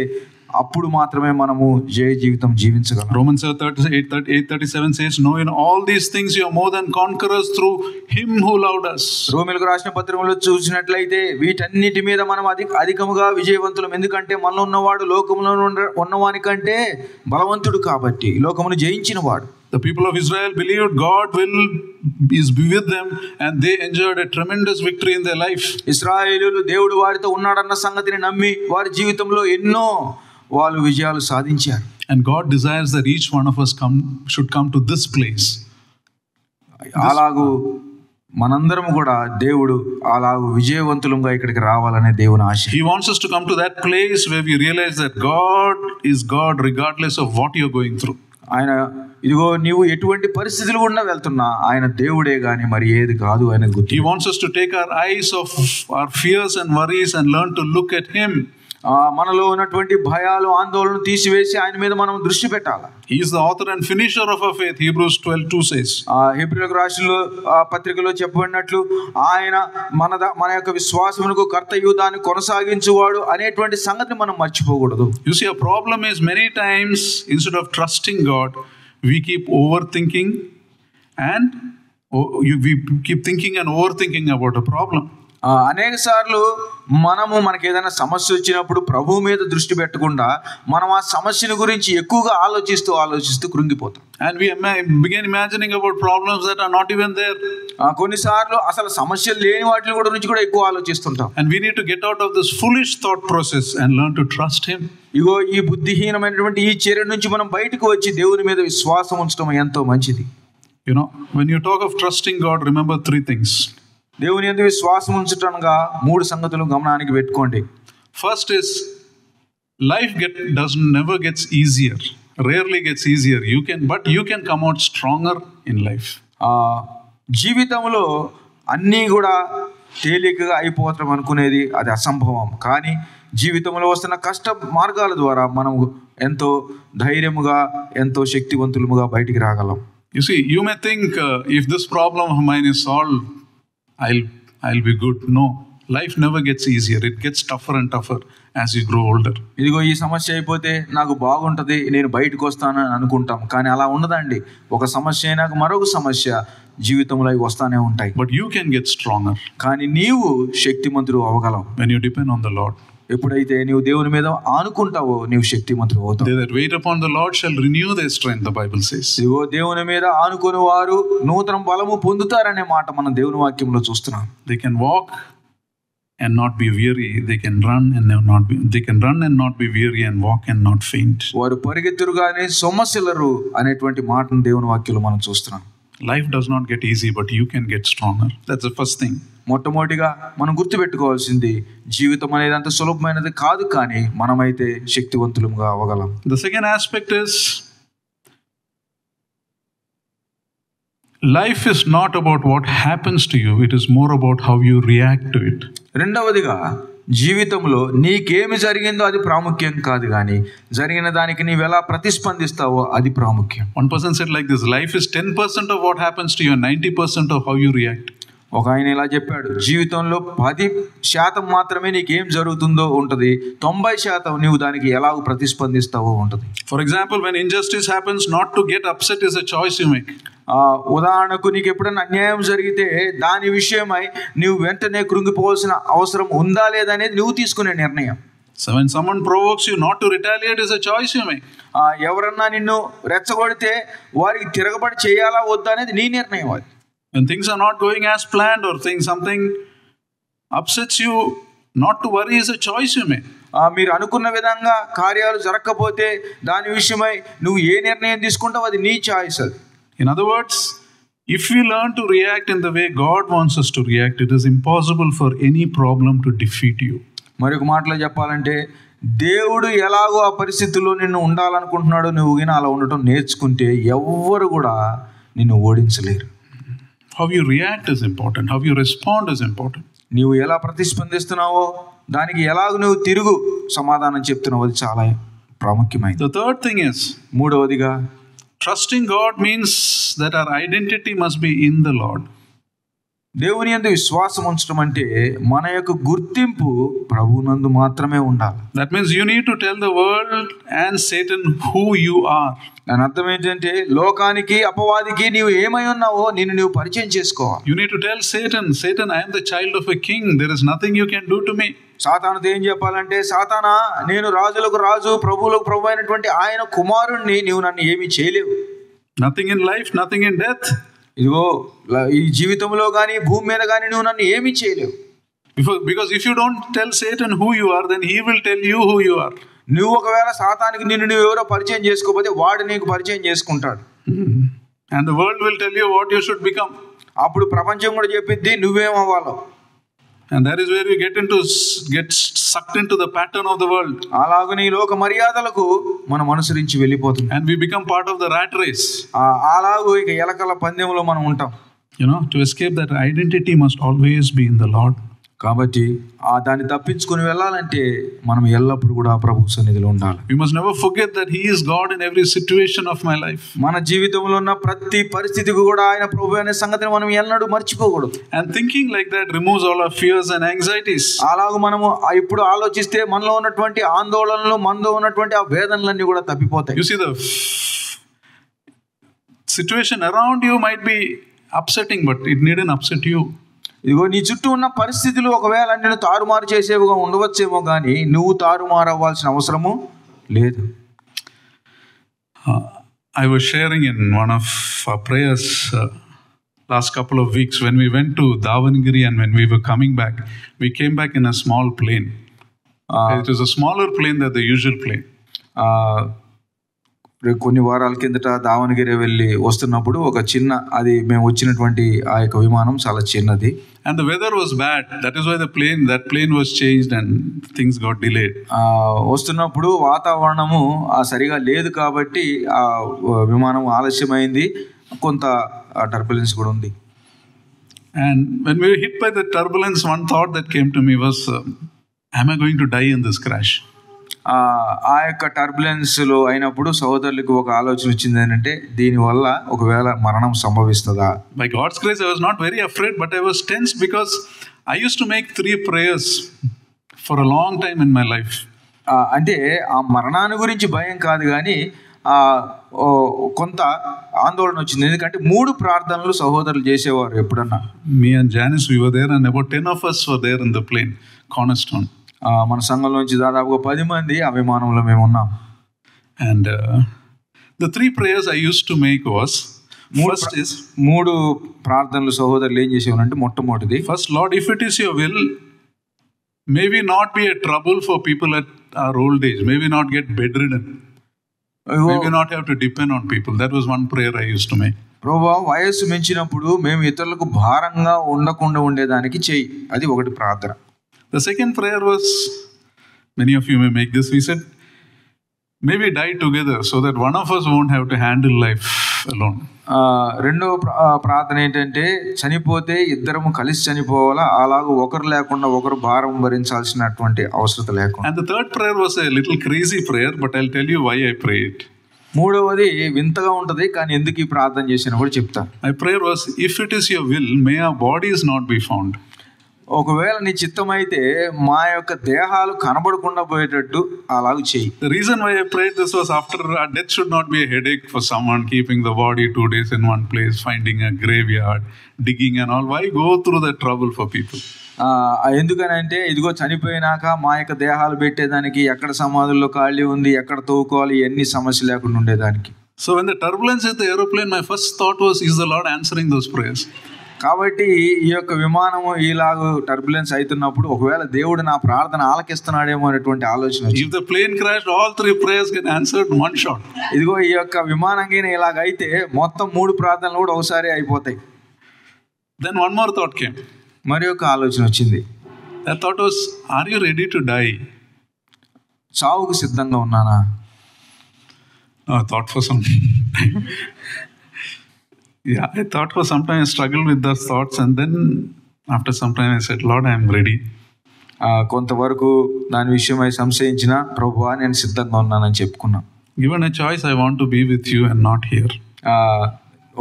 Speaker 2: అప్పుడు మాత్రమే మనము జయ జీవితం జీవించగలం.
Speaker 1: Romans 8:37 says, "No, in all these things you are more than conquerors through him who loved us."
Speaker 2: రోమీయులకు రాసిన పత్రికలో చూసినట్లయితే వీటన్నిటి మీద మనం అధికముగా విజయవంతులం. ఎందుకంటే మనలో ఉన్నవాడు లోకములో ఉన్నవాని కంటే బలవంతుడు కాబట్టి, లోకమును జయించిన వాడు.
Speaker 1: The people of Israel believed God is with them, and they enjoyed a tremendous victory in their life.
Speaker 2: ఇశ్రాయేలీయులు దేవుడు వారితో ఉన్నాడన్న సంగతిని నమ్మి వారి జీవితంలో ఎన్నో వాళ్ళు విజయాలు సాధించారు.
Speaker 1: And God desires that each one of us should come to this place.
Speaker 2: అలాగూ మనందరం కూడా దేవుడు అలాగూ విజయవంతులుగా ఇక్కడికి రావాలనే దేవుని ఆశ.
Speaker 1: He wants us to come to that place where we realize that God is God regardless of what you're going through.
Speaker 2: ఆయన ఇదిగో నీవు ఎటువంటి పరిస్థితులు గుండా వెళ్తున్నా ఆయన దేవుడే గాని మరి ఏది కాదు ఆయన గుర్తు.
Speaker 1: He wants us to take our eyes off our fears and worries and learn to look at him.
Speaker 2: మనలో ఉన్నటువంటి భయాలు, ఆందోళనలు తీసివేసి ఆయన మీద మనం దృష్టి పెట్టాలి.
Speaker 1: He is the author and finisher of our faith. Hebrews 12:2 says.
Speaker 2: హెబ్రీయులకు రాసిన పత్రికలో చెప్పబడినట్లు ఆయన మన యొక్క విశ్వాసమునకు కర్తయు దాన్ని కొనసాగించువాడు అనేటువంటి సంగతిని మనం మర్చిపోకూడదు.
Speaker 1: You see, a problem is many times instead of trusting God, we keep overthinking and we keep thinking and overthinking about a problem.
Speaker 2: అనేక సార్లు మనకి ఏదైనా సమస్య వచ్చినప్పుడు ప్రభు మీద దృష్టి పెట్టకుండా మనం ఆ సమస్యను గురించి ఎక్కువగా ఆలోచిస్తూ కృంగిపోతాం.
Speaker 1: And we begin imagining about problems that are not even there.
Speaker 2: కొన్నిసార్లు అసలు సమస్యలు లేని వాటి గురించి కూడా ఎక్కువ ఆలోచిస్తుంటాం.
Speaker 1: And we need to get out of this foolish thought process and learn to trust Him.
Speaker 2: ఇగో ఈ బుద్ధిహీనమైనటువంటి ఈ చర్య నుంచి మనం బయటకు వచ్చి దేవుని మీద విశ్వాసం ఉంచడం ఎంతో మంచిది.
Speaker 1: You know, when you talk of trusting God, remember 3 things.
Speaker 2: దేవుని యందు విశ్వాసం ఉంచటంగా 3 సంగతులు గమనానికి పెట్టుకోండి.
Speaker 1: First is life never gets easier, rarely gets easier. You can come out stronger in life.
Speaker 2: జీవితంలో అన్నీ కూడా తేలికగా అయిపోతాం అనుకునేది అది అసంభవం. కానీ జీవితంలో వస్తున్న కష్ట మార్గాల ద్వారా మనం ఎంతో ధైర్యముగా, ఎంతో శక్తివంతులుగా బయటికి రాగలం.
Speaker 1: You see, you may think if this problem of mine is solved, I'll be good. No, life never gets easier. It gets tougher and tougher as you grow older.
Speaker 2: ఇదిగో ఈ సమస్య అయిపోతే నాకు బాగుంటది, నేను బయటకు వస్తానని అనుకుంటాం. కానీ అలా ఉండదండి. ఒక సమస్య అయినాక మరొక సమస్య జీవితంలో వస్తానే ఉంటాయి.
Speaker 1: But you can get stronger.
Speaker 2: కానీ నీవు శక్తిమంతుడు అవ్వగలవు
Speaker 1: when you depend on the Lord.
Speaker 2: ఎప్పుడైతే నీవు దేవుని మీద ఆనుకుంటావో నీవు శక్తిమంతుడు అవుతావు.
Speaker 1: They that wait upon the Lord shall renew their strength, the Bible says.
Speaker 2: ఇదిగో దేవుని మీద ఆనుకుని వారు నూతన బలము పొందుతారనే మాట మనం దేవుని వాక్యంలో చూస్తున్నాం.
Speaker 1: They can walk and not be weary. They can run and not be weary, and walk and not faint.
Speaker 2: వారు పరిగెత్తురుగానే సొమ్మసిల్లరు అనేటువంటి మాటను దేవుని వాక్యంలో మనం చూస్తున్నాం.
Speaker 1: Life does not get easy, but you can get stronger. That's the first thing.
Speaker 2: మొట్టమొదటిగా మనం గుర్తుపెట్టుకోవాల్సింది జీవితం అనేది అంత సులభమైనది కాదు, కానీ మనమైతే శక్తివంతులుగా అవ్వగలం.
Speaker 1: The second aspect is life is not about what happens to you. It is more about how you react to it.
Speaker 2: రెండవదిగా జీవితంలో నీకేమి జరిగిందో అది ప్రాముఖ్యం కాదు, కానీ జరిగిన దానికి నీవు ఎలా ప్రతిస్పందిస్తావో అది ప్రాముఖ్యం.
Speaker 1: One person said like this: life is 10% of what happens to you and 90% of how you react.
Speaker 2: ఒక ఆయన ఇలా చెప్పాడు, జీవితంలో 10% మాత్రమే నీకేం జరుగుతుందో ఉంటుంది, 90% నీవు దానికి ఎలా ప్రతిస్పందిస్తావో ఉంటుంది.
Speaker 1: For example, when injustice happens, not to get upset is a choice you make.
Speaker 2: ఉదాహరణకు నీకు ఎప్పుడైనా అన్యాయం జరిగితే దాని విషయమై నీవు వెంటనే కృంగిపోవాల్సిన అవసరం ఉందా లేదా అనేది నువ్వు తీసుకునే నిర్ణయం.
Speaker 1: So when someone provokes you not to retaliate is a choice you make.
Speaker 2: ఎవరన్నా నిన్ను రెచ్చగొడితే వారికి తిరగబడి చేయాలా వద్దా అనేది నీ నిర్ణయం. అది
Speaker 1: when things are not going as planned or something upsets you, not to worry is a choice you make.
Speaker 2: మీరు అనుకున్న విధంగా కార్యాలు జరగకపోతే దాని విషయమై నువ్వు ఏ నిర్ణయం తీసుకుంటావు అది నీ చాయిస్. అది
Speaker 1: in other words, if we learn to react in the way God wants us to react, it is impossible for any problem to defeat you.
Speaker 2: మరొక మాటలో చెప్పాలంటే దేవుడు ఎలాగో ఆ పరిస్థితుల్లో నిన్ను ఉండాలనుకుంటున్నాడో నువ్వు గిన అలా ఉండటం నేర్చుకుంటే ఎవ్వరు కూడా నిన్ను ఓడించలేరు.
Speaker 1: How you react is important. How you respond is important.
Speaker 2: నీవు ఎలా ప్రతిస్పందిస్తున్నావో దానికి ఎలాగ నువ్వు తిరుగు సమాధానం చెప్తున్నావు అది చాలా ప్రాముఖ్యమైనది.
Speaker 1: The third thing is,
Speaker 2: మూడవదిగా,
Speaker 1: trusting God means that our identity must be in the Lord.
Speaker 2: దేవుని యందు విశ్వాసం ఉంచడం అంటే మన యొక్క గుర్తింపు ప్రభువునందు మాత్రమే ఉండాలి.
Speaker 1: That means you need to tell the world and Satan who you are.
Speaker 2: దాని అర్థం ఏంటంటే లోకానికి అపవాదికి నీవు ఏమై ఉన్నావో నిన్ను నీవు పరిచయం చేసుకోవాలి.
Speaker 1: You need to tell Satan, I am the child of a king. There is nothing you can do to me.
Speaker 2: సాతానుతో ఏం చెప్పాలంటే, సాతానా, నేను రాజులకు రాజు ప్రభువులకు ప్రభు అయినటువంటి ఆయన కుమారుణ్ణి, నీవు నన్ను ఏమీ చేయలేవు.
Speaker 1: Nothing in life, nothing in death.
Speaker 2: ఇదిగో ఈ జీవితంలో కానీ భూమి మీద కానీ నువ్వు నన్ను ఏమీ చేయలేవు.
Speaker 1: Because if you don't tell Satan who you are, then he will tell you who you are.
Speaker 2: నువ్వు ఒకవేళ సాతానికి నిన్ను నువ్వు ఎవరో పరిచయం చేసుకోకపోతే వాడు నీకు పరిచయం చేసుకుంటాడు.
Speaker 1: And the world will tell you what you should become.
Speaker 2: అప్పుడు ప్రపంచం కూడా చెప్పిద్ది నువ్వేమవ్వాలో.
Speaker 1: And that is where you get sucked into the pattern of the world.
Speaker 2: అలాగని లోక మర్యాదలకు మనం అనుసరించి వెళ్ళిపోతాం.
Speaker 1: And we become part of the rat race.
Speaker 2: అలాగూ ఇక ఎలకల పందెంలో మనం ఉంటాం.
Speaker 1: To escape that identity must always be in the Lord.
Speaker 2: కాబట్టి దాన్ని తప్పించుకొని వెళ్ళాలంటే మనం ఎల్లప్పుడూ కూడా ప్రభు సన్నిధిలో ఉండాలి.
Speaker 1: We must never forget that He is God in every situation of my life.
Speaker 2: మన జీవితంలో ఉన్న ప్రతి పరిస్థితికి కూడా ఆయన ప్రభు అనే సంగతిని మనం ఎన్నడూ మర్చిపోకూడదు.
Speaker 1: And thinking like that removes all our fears and anxieties.
Speaker 2: అలాగ మనము ఇప్పుడు ఆలోచిస్తే మనలో ఉన్నటువంటి ఆందోళనలు, మనలో ఉన్నటువంటి ఆ వేదనలన్నీ కూడా తప్పిపోతాయి.
Speaker 1: You see, the situation around you might be upsetting, but it needn't upset you.
Speaker 2: ఇదిగో నీ చుట్టూ ఉన్న పరిస్థితులు ఒకవేళ నేను తారుమారు చేసేవిగా ఉండవచ్చేమో కానీ నువ్వు తారుమారు అవ్వాల్సిన అవసరము లేదు.
Speaker 1: I was sharing in one of our prayers last couple of weeks when we went to Davangere, and when we were coming back, we came back in a small plane. It was a smaller plane than the usual plane.
Speaker 2: కొన్ని వారాల కిందట దావణగిరి వెళ్ళి వస్తున్నప్పుడు ఒక చిన్న అది మేము వచ్చినటువంటి ఆ యొక్క విమానం చాలా చిన్నది.
Speaker 1: And the weather was bad. That is why that plane was changed and things got delayed.
Speaker 2: వస్తున్నప్పుడు వాతావరణము సరిగా లేదు కాబట్టి ఆ విమానం ఆలస్యమైంది, కొంత టర్బులెన్స్ కూడా ఉంది.
Speaker 1: And when we were hit by the turbulence, one thought that came to me was, am I going to die in this crash?
Speaker 2: ఆ యొక్క టర్బులెన్స్లో అయినప్పుడు సహోదరులకు ఒక ఆలోచన వచ్చింది ఏంటంటే దీనివల్ల ఒకవేళ మరణం సంభవిస్తుందా.
Speaker 1: By God's grace I was not very afraid, but I was tense because I used to make 3 prayers for a long time in my life.
Speaker 2: అంటే ఆ మరణాన్ని గురించి భయం కాదు కానీ కొంత ఆందోళన వచ్చింది. ఎందుకంటే 3 ప్రార్థనలు సహోదరులు చేసేవారు ఎప్పుడన్నా.
Speaker 1: Me and Janice, we were there, and about 10 of us were there in the plane, Cornerstone.
Speaker 2: మన సంఘంలోంచి దాదాపుగా 10 మంది ఆ విమానంలో మేము ఉన్నాం.
Speaker 1: And the 3 prayers I used to make was, first is
Speaker 2: 3 ప్రార్థనలు సహోదరులు ఏం చేసేవారంటే, మొట్టమొదటిది,
Speaker 1: first, Lord, if it is your will, may we not be a trouble for people at our old age, may we not get bedridden, may we not have to depend on people. That was one prayer I used to make.
Speaker 2: ప్రభువా, వయస్సు మించినప్పుడు మేము ఇతరులకు భారంగా ఉండకుండా ఉండేదానికి చెయ్యి. అది ఒకటి ప్రార్థన.
Speaker 1: The second prayer was, many of you may make this, we said, may we die together so that one of us won't have to handle life alone.
Speaker 2: రెండవ ప్రార్థన ఏంటంటే, చనిపోతే ఇద్దరము కలిసి చనిపోవాలా, అలాగూ ఒకరు లేకుండా ఒకరు భారం భరించాల్సినటువంటి అవసరం లేకుండా.
Speaker 1: And the third prayer was a little crazy prayer, but I'll tell you why I prayed.
Speaker 2: మూడవది వింతగా ఉంటుంది, కానీ ఎందుకు ఈ ప్రార్థన చేసినా కూడా చెప్తాను.
Speaker 1: My prayer was, if it is your will, may our bodies not be found.
Speaker 2: ఒకవేళ నీ చిత్తమైతే మా యొక్క దేహాలు కనబడకుండా పోయేటట్టు అలాగ చెయ్యి.
Speaker 1: The reason why I prayed this was, after our death should not be a headache for someone, keeping the body 2 days in one place, finding a graveyard, digging and all. Why go through that trouble for people?
Speaker 2: ఎందుకనంటే ఇదిగో చనిపోయినాక మా యొక్క దేహాలు పెట్టేదానికి ఎక్కడ సమాధుల్లో ఖాళీ ఉంది, ఎక్కడ తవ్వుకోవాలి, ఎన్ని సమస్య లేకుండా ఉండేదానికి.
Speaker 1: So when the turbulence hit the aeroplane, my first thought was, is the Lord answering those prayers?
Speaker 2: కాబట్టి ఈ యొక్క విమానము ఇలాగ టర్బులెన్స్ అవుతున్నప్పుడు ఒకవేళ దేవుడు నా ప్రార్థన ఆలకిస్తున్నాడేమో అనేటువంటి ఆలోచన.
Speaker 1: If the plane crashed, all 3 prayers get answered in one shot.
Speaker 2: ఇదిగో ఈ యొక్క విమానం ఇలాగ అయితే మొత్తం 3 ప్రార్థనలు కూడా ఒకసారి అయిపోతాయి.
Speaker 1: Then one more thought came.
Speaker 2: మరి ఒక ఆలోచన వచ్చింది.
Speaker 1: That thought was, are you ready to die?
Speaker 2: చావుకు సిద్ధంగా ఉన్నానా?
Speaker 1: Thought for some time. Yeah, I thought for some time, I struggled with those thoughts, and then after some time I said, Lord, I am ready.
Speaker 2: కొంతవరకు దాని విషయమై సంశయించిన, ప్రభువా నేను సిద్ధంగా ఉన్నానని చెప్పుకున్నా.
Speaker 1: Given a choice, I want to be with you and not here.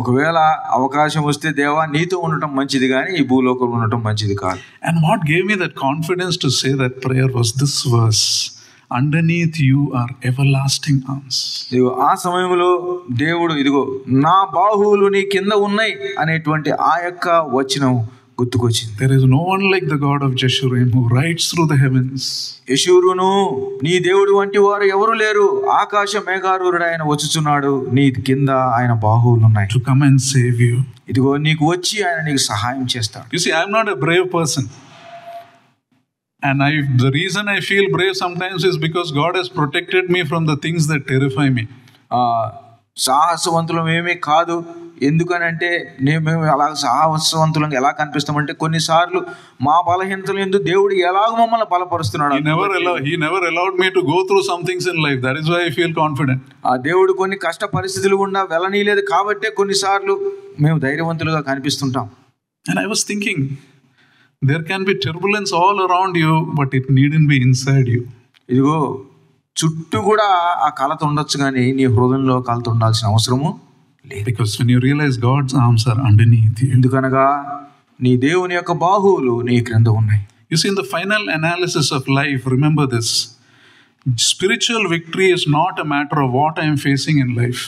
Speaker 2: ఒకవేళ అవకాశం వస్తే దేవా నీతో ఉండటం మంచిది కానీ ఈ భూలోకంలో ఉండటం మంచిది కాదు.
Speaker 1: And what gave me that confidence to say that prayer was this verse, underneath you are everlasting arms.
Speaker 2: ఇదిగో ఆ సమయంలో దేవుడు ఇదిగో నా బాహువులు నీ కింద ఉన్నాయి అనేటువంటి ఆ యొక్క వచనం గుర్తుకొచ్చింది.
Speaker 1: There is no one like the God of Jeshurun who rides through the heavens.
Speaker 2: యెషూరును నీ దేవుడు వంటి వారు ఎవరు లేరు, ఆకాశ మేఘారూరుడు ఆయన వచ్చుచున్నాడు, నీ కింద ఆయన బాహువులు ఉన్నాయి.
Speaker 1: To come and save you.
Speaker 2: ఇదిగో నీకు వచ్చి ఆయన నీకు సహాయం చేస్తాడు.
Speaker 1: You see, I am not a brave person. And the reason I feel brave sometimes is because God has protected me from the things that terrify me.
Speaker 2: సాహసవంతులం ఏమీ కాదు. ఎందుకనంటే మేము అలా సాహసవంతులం ఎలా కనిపిస్తామంటే కొన్నిసార్లు మా బలహీనతలు ఎందుకు దేవుడు ఎలాగో మమ్మల్ని బలపరుస్తున్నాడు.
Speaker 1: He never allowed me to go through some things in life. That is why I feel confident.
Speaker 2: ఆ దేవుడు కొన్ని కష్ట పరిస్థితులు గుండా వెళ్ళనీయలేదు కాబట్టే కొన్నిసార్లు మేము ధైర్యవంతులుగా కనిపిస్తుంటాం.
Speaker 1: And I was thinking, There can be turbulence all around you, but it needn't be inside you.
Speaker 2: ఇదిగో చుట్టూ కూడా ఆ కలత ఉండొచ్చు, కానీ నీ హృదయంలో కలత ఉండాల్సిన అవసరము లేదు.
Speaker 1: Because when you realize God's arms are underneath you.
Speaker 2: ఎందుకనగా నీ దేవుని యొక్క బాహువులు నీ క్రింద ఉన్నాయి.
Speaker 1: You see, in the final analysis of life, remember this. Spiritual victory is not a matter of what I am facing in life.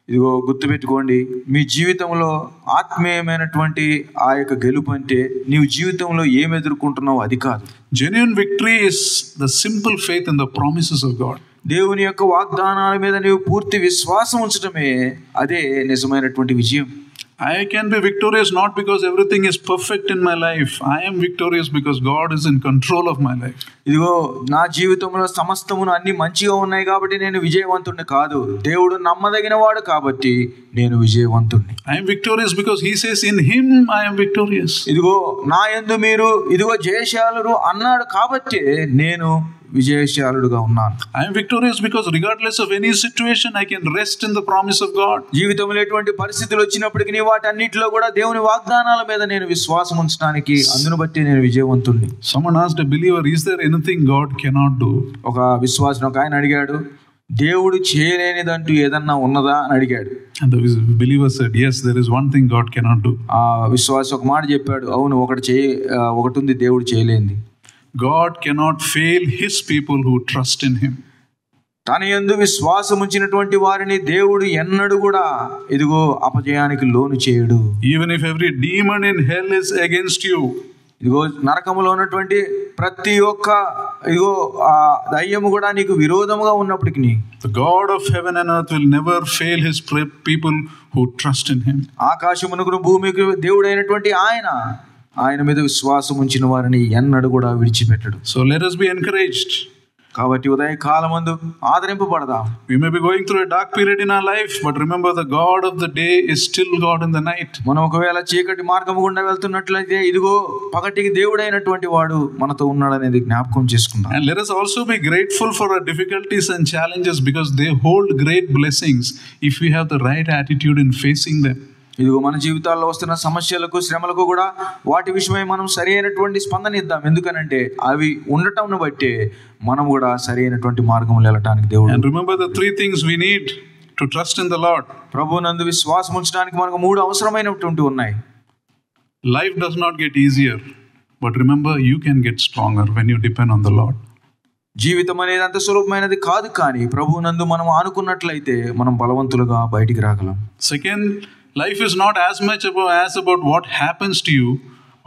Speaker 2: ఇదిగో గుర్తుపెట్టుకోండి, మీ జీవితంలో ఆత్మీయమైనటువంటి ఆ యొక్క గెలుపు అంటే నీవు జీవితంలో ఏమి ఎదుర్కొంటున్నావు అది కాదు.
Speaker 1: Genuine victory is the simple faith in the promises of God.
Speaker 2: దేవుని యొక్క వాగ్దానాల మీద నీవు పూర్తి విశ్వాసం ఉంచడమే అదే నిజమైనటువంటి విజయం.
Speaker 1: I can be victorious not because everything is perfect in my life. I am victorious because God is in control of my life.
Speaker 2: ఇదిగో నా జీవితంలో సమస్తమును అన్ని మంచిగా ఉన్నాయి కాబట్టి నేను విజయవంతుడిని కాదు, దేవుడు నమ్మదగిన వాడు కాబట్టి నేను విజయవంతుడిని.
Speaker 1: I am victorious because he says in him I am victorious.
Speaker 2: ఇదిగో నా యందు మీరు ఇదిగో జయశాలురు అన్నాడు కాబట్టి నేను విజయశాలుడుగా ఉన్నాను.
Speaker 1: I am victorious because regardless of any situation I can rest in the promise of God.
Speaker 2: జీవితంలో ఎటువంటి పరిస్థితులు వచ్చినప్పటికీ వాటన్నిటిలో కూడా దేవుని వాగ్దానాల మీద నేను విశ్వాసం ఉంచడానికి అందును బట్టి నేను విజయవంతుడిని.
Speaker 1: Someone asked a believer, is there anything God cannot do?
Speaker 2: ఒక విశ్వాసం ఒక ఆయన అడిగాడు, దేవుడు చేయలేనిదంటూ ఏదన్నా ఉన్నదా అని అడిగాడు.
Speaker 1: And the believer said, yes, there is one thing God cannot do.
Speaker 2: ఆ విశ్వాసం ఒక మాట చెప్పాడు, అవును ఒకటి ఉంది దేవుడు చేయలేనిది.
Speaker 1: God cannot fail his people who trust in him.
Speaker 2: తన యందు విశ్వాసం ఉంచినటువంటి వారిని దేవుడు ఎన్నడూ కూడా ఇదిగో అపజయానికి లోను చేయడు.
Speaker 1: Even if every demon in hell is against you,
Speaker 2: ఇదిగో నరకములో ఉన్నటువంటి ప్రతి ఒక్క ఇదిగో దయ్యము కూడా నీకు విరోధముగా ఉన్నప్పటికీ
Speaker 1: the God of heaven and earth will never fail his people who trust in him.
Speaker 2: ఆకాశమునకు భూమికి దేవుడైనటువంటి ఆయన మీద విశ్వాసం ఉంచిన వారిని ఎన్నడూ కూడా విడిచిపెట్టడు.
Speaker 1: So let us be encouraged.
Speaker 2: కాబట్టి ఉదయ కాలమందు ఆదరింపబడదాం.
Speaker 1: We may be going through a dark period in our life, but remember the God of the day is still God in the night.
Speaker 2: మనం ఒకవేళ చీకటి మార్గము గుండా వెళ్తున్నట్లయితే ఇదిగో పగటికి దేవుడైనటువంటి వాడు మనతో ఉన్నాడనేది జ్ఞాపకం చేసుకుందాం.
Speaker 1: And let us also be grateful for our difficulties and challenges because they hold great blessings if we have the right attitude in facing them.
Speaker 2: ఇదిగో మన జీవితాల్లో వస్తున్న సమస్యలకు శ్రమలకు కూడా వాటి విషయమై మనం సరి అయినటువంటి స్పందన ఇద్దాం. ఎందుకనంటే అవి ఉండటం బట్టి మనం కూడా సరి అయినటువంటి మార్గంలో వెళ్ళటానికి దేవుడు.
Speaker 1: And remember the three things we need to trust in the Lord.
Speaker 2: ప్రభువునందు విశ్వాసం ఉంచడానికి మనకు 3 అవసరమైనటువంటి ఉన్నాయి.
Speaker 1: Life does not get easier, but remember you can get stronger when you depend on the Lord.
Speaker 2: జీవితం అనేది అంత సులభమైనది కాదు, కానీ ప్రభువునందు మనం ఆనుకున్నట్లయితే మనం బలవంతులుగా బయటికి రాగలం.
Speaker 1: Second, life is not as much about what happens to you,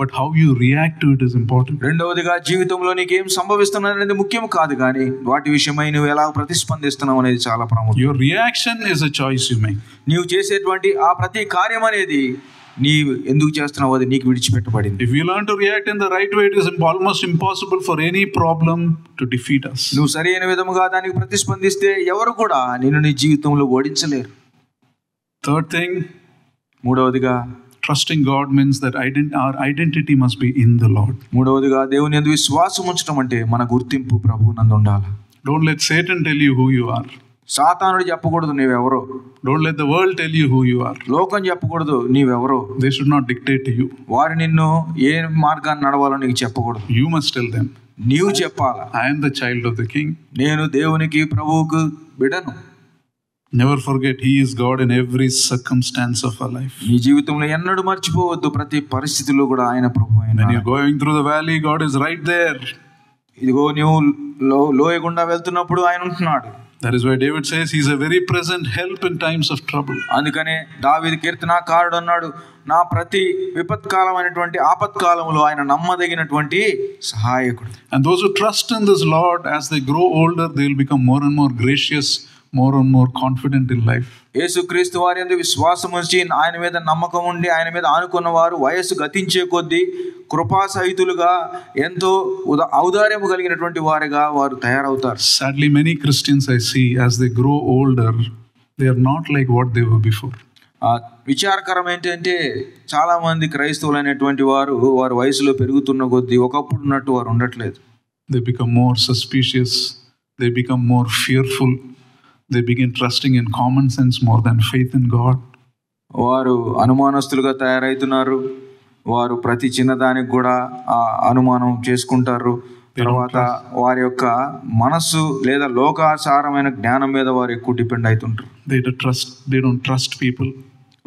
Speaker 1: but how you react to it is important.
Speaker 2: రెండవదిగా జీవితంలో నీకేం సంభవిస్తున్నది అనేది ముఖ్యం కాదు, కానీ వాటి విషయమై నువ్వు ఎలా ప్రతిస్పందిస్తున్నావు అనేది చాలా ప్రాముఖ్యం.
Speaker 1: Your reaction is a choice you make.
Speaker 2: నీవు చేసేటువంటి ఆ ప్రతి కార్యం అనేది నీవు ఎందుకు చేస్తున్నావు అది నీకు విడిచిపెట్టబడింది.
Speaker 1: If you learn to react in the right way, it is almost impossible for any problem to defeat us.
Speaker 2: నువ్వు సరైన విధముగా దానికి ప్రతిస్పందిస్తే ఎవరు కూడా నిన్ను నీ జీవితంలో ఓడించలేరు.
Speaker 1: Third thing,
Speaker 2: మూడవదిగా
Speaker 1: trusting God means that our identity must be in the Lord.
Speaker 2: మూడవదిగా దేవుని యందు విశ్వాసం ఉంచడం అంటే మన గుర్తింపు ప్రభువునందు ఉండాలి.
Speaker 1: Don't let Satan tell you who you are.
Speaker 2: సాతానుడు చెప్పకూడదు నీవెవరో.
Speaker 1: Don't let the world tell you who you are.
Speaker 2: లోకం చెప్పకూడదు నీవెవరో.
Speaker 1: They should not dictate to you.
Speaker 2: వారు నిన్ను ఏ మార్గాన్ని నడవాలో నీకు చెప్పకూడదు.
Speaker 1: You must tell them.
Speaker 2: నీవు చెప్పాలా,
Speaker 1: I am the child of the King.
Speaker 2: నేను దేవునికి ప్రభువుకు బిడ్డను.
Speaker 1: Never forget he is God in every circumstance of our life.
Speaker 2: నీ జీవితంలో ఎన్నడూ మర్చిపోవద్దు, ప్రతి పరిస్థితిలో కూడా ఆయన ప్రభువు ఆయన.
Speaker 1: When you're going through the valley, God is right there.
Speaker 2: ఇదిగో నీవు లోయ గుండా వెళ్తున్నప్పుడు ఆయన ఉంటున్నాడు.
Speaker 1: That is why David says he's a very present help in times of trouble.
Speaker 2: అందుకనే దావీదు కీర్తనాకారుడు అన్నాడు, నా ప్రతి విపత్కాలమైనటువంటి ఆపత్కాలంలో ఆయన నమ్మదగినటువంటి సహాయకుడు.
Speaker 1: And those who trust in this Lord, as they grow older, they will become more and more gracious, more and more confident in life.
Speaker 2: యేసుక్రీస్తు వారి యందు విశ్వాసం ఉంచి ఆయన మీద నమ్మకం ఉండి ఆయన మీద ఆనుకున్న వారు వయస్సు గతించే కొద్దీ కృపాసహితులుగా ఎంతో ఔదార్యము కలిగినటువంటి వారిగా వారు తయారవుతారు.
Speaker 1: Sadly, many Christians I see, as they grow older, they are not like what they were before.
Speaker 2: విచారకరం ఏంటంటే చాలా మంది క్రైస్తవులు అనేటువంటి వారు వారి వయసులో పెరుగుతున్న కొద్దీ ఒకప్పుడు ఉన్నట్టు వారు ఉండట్లేదు.
Speaker 1: They become more suspicious, they become more fearful, they begin trusting in common sense more than faith in God.
Speaker 2: వారు అనుమానస్తులుగా తయారవుతున్నారు. వారు ప్రతి చిన్నదానికి కూడా అనుమానం చేసుకుంటారు. తర్వాత వారి యొక్క మనస్సు లేదా లోకాచారమైన జ్ఞానం మీద వారు ఎక్కువ డిపెండ్ అవుతుంటారు.
Speaker 1: They don't trust people.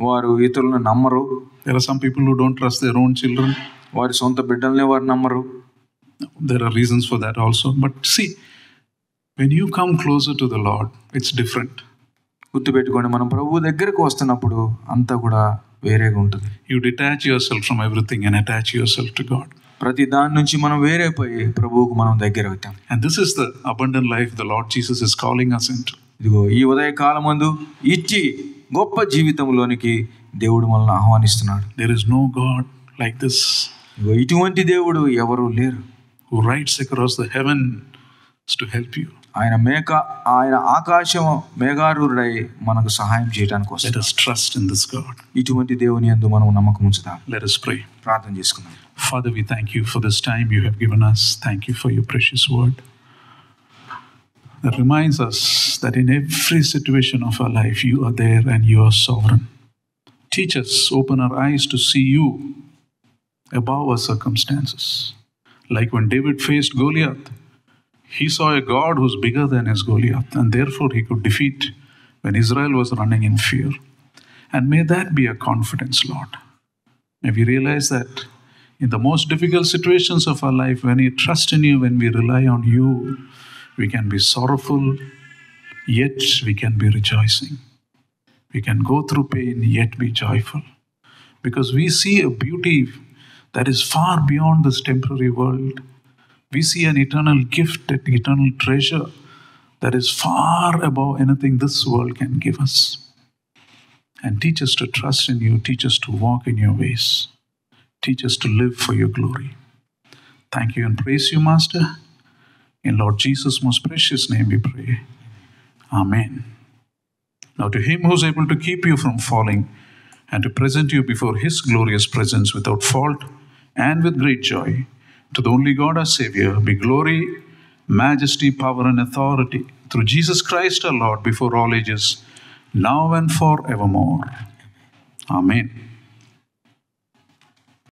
Speaker 2: వారు ఇతరులను నమ్మరు.
Speaker 1: There are some people who don't trust their own children.
Speaker 2: వారి సొంత బిడ్డల్ని వారు నమ్మరు.
Speaker 1: There are reasons for that also. But see, when you come closer to the Lord, it's different.
Speaker 2: గుర్తుపెట్టుకోండి, మనం ప్రభు దగ్గరకు వస్తున్నప్పుడు అంతా కూడా వేరేగా ఉంటుంది.
Speaker 1: You detach yourself from everything and attach yourself to God.
Speaker 2: ప్రతి దాని నుంచి మనం వేరైపోయి ప్రభువుకు మనం దగ్గర అవుతాం.
Speaker 1: And this is the abundant life the Lord Jesus is calling us into.
Speaker 2: ఇదిగో ఈ ఉదయ కాలమందు ఇచ్చి గొప్ప జీవితంలోనికి దేవుడు మనల్ని ఆహ్వానిస్తున్నాడు.
Speaker 1: There is no God like this.
Speaker 2: ఇదిగో ఇటువంటి దేవుడు ఎవరు లేరు.
Speaker 1: Who rides across the heavens to help you.
Speaker 2: ఆయన ఆకాశం మేఘారూఢుడై మనకు సహాయం చేయడానికి వస్తాడు.
Speaker 1: Let us trust in this God.
Speaker 2: ఇటువంటి దేవుని యందు మనం నమ్మకం ఉంచుదాం.
Speaker 1: Let us pray.
Speaker 2: ప్రార్థన చేసుకుందాం.
Speaker 1: Father, we thank you for this time you have given us. Thank you for your precious word that reminds us that in every situation of our life you are there and you are sovereign. Teach us, open our eyes to see you above our circumstances. Like when David faced Goliath, he saw a God who's bigger than his Goliath, and therefore he could defeat when Israel was running in fear. And may that be a confidence, Lord. May we realize that in the most difficult situations of our life, when we trust in you, when we rely on you, we can be sorrowful, yet we can be rejoicing. We can go through pain, yet be joyful. Because we see a beauty that is far beyond this temporary world. We see an eternal gift, an eternal treasure that is far above anything this world can give us. And teach us to trust in you, teach us to walk in your ways. Teach us to live for your glory. Thank you and praise you, Master. In Lord Jesus' most precious name we pray. Amen. Now to him who is able to keep you from falling and to present you before his glorious presence without fault and with great joy, to the only God our Savior, be glory, majesty, power and authority through Jesus Christ our Lord before all ages, now and forevermore. Amen.